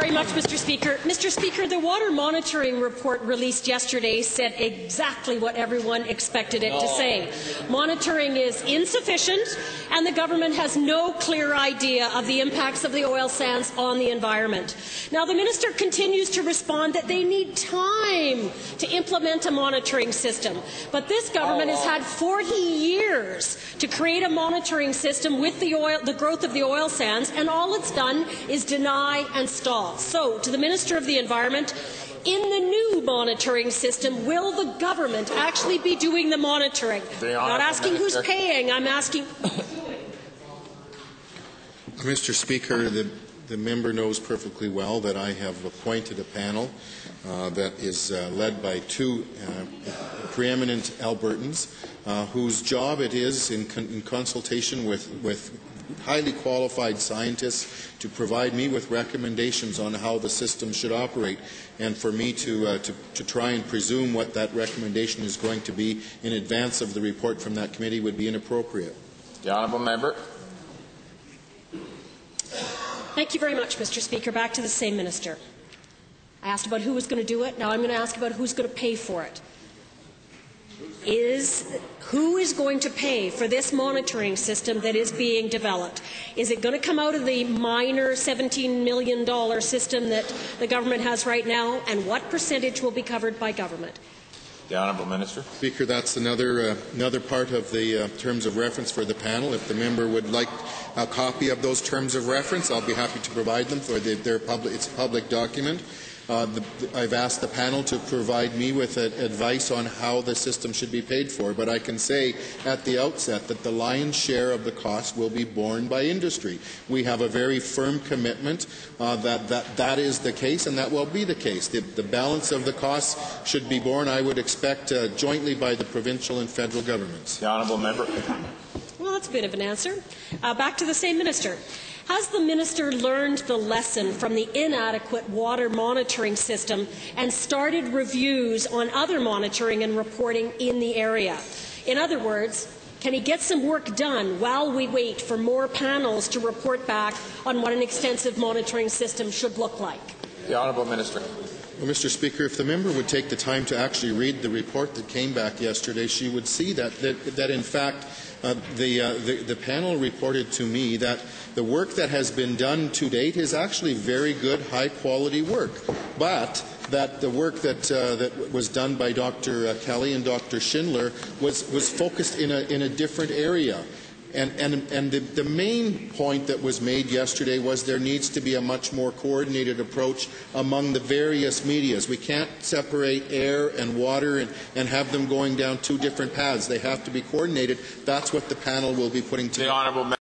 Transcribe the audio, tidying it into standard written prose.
very much, Mr. Speaker. Mr. Speaker, the water monitoring report released yesterday said exactly what everyone expected it to say. Monitoring is insufficient, and the government has no clear idea of the impacts of the oil sands on the environment. Now, the minister continues to respond that they need time to implement a monitoring system. But this government has had 40 years to create a monitoring system with the growth of the oil sands, and all it's done is deny and stall. So, to the Minister of the Environment, in the new monitoring system, will the government actually be doing the monitoring? I'm not asking who's paying, I'm asking... Mr. Speaker, the member knows perfectly well that I have appointed a panel that is led by two preeminent Albertans whose job it is, in consultation with highly qualified scientists, to provide me with recommendations on how the system should operate, and for me to try and presume what that recommendation is going to be in advance of the report from that committee would be inappropriate. The honourable member. Thank you very much, Mr. Speaker. Back to the same minister. I asked about who was going to do it. Now I'm going to ask about who's going to pay for it. Who is going to pay for this monitoring system that is being developed? Is it going to come out of the minor $17 million system that the government has right now? And what percentage will be covered by government? The honourable minister. Speaker, that's another part of the terms of reference for the panel. If the member would like a copy of those terms of reference, I'll be happy to provide them. It's a public document. I've asked the panel to provide me with advice on how the system should be paid for, but I can say at the outset that the lion's share of the cost will be borne by industry. We have a very firm commitment that is the case, and that will be the case. The balance of the costs should be borne, I would expect, jointly by the provincial and federal governments. The honourable member. Well, that's a bit of an answer. Back to the same minister. Has the minister learned the lesson from the inadequate water monitoring system and started reviews on other monitoring and reporting in the area? In other words, can he get some work done while we wait for more panels to report back on what an extensive monitoring system should look like? The honourable minister. Well, Mr. Speaker, if the member would take the time to actually read the report that came back yesterday, she would see that in fact the panel reported to me that the work that has been done to date is actually very good, high-quality work, but that the work that was done by Dr. Kelly and Dr. Schindler was focused in a different area. And the main point that was made yesterday was there needs to be a much more coordinated approach among the various medias. We can't separate air and water and have them going down two different paths. They have to be coordinated. That's what the panel will be putting together.